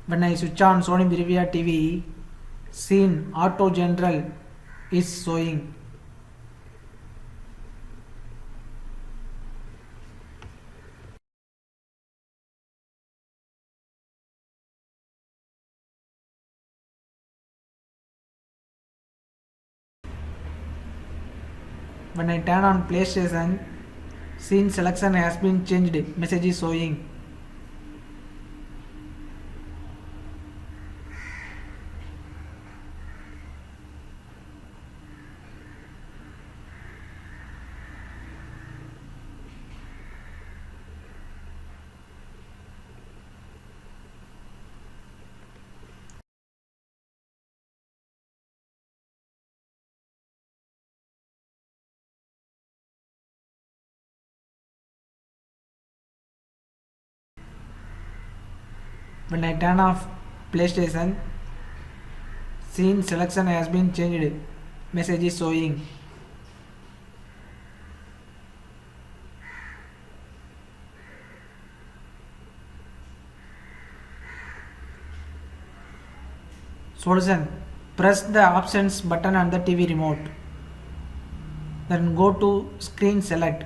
When I switch on Sony Bravia TV, scene Auto General is showing. When I turn on PlayStation, scene selection has been changed. Message is showing. When I turn off PlayStation, scene selection has been changed. Message is showing. Solution: press the options button on the TV remote. Then go to screen select.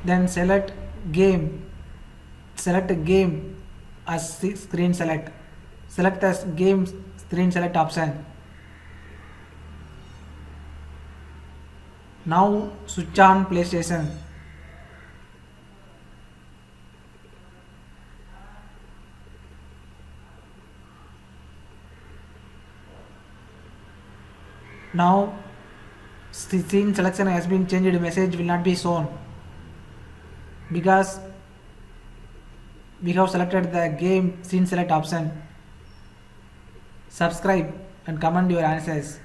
Then select game. Select game as screen select. Select as game screen select option. Now switch on PlayStation. Now scene selection has been changed. Message will not be shown because we have selected the game scene select option. Subscribe and comment your answers.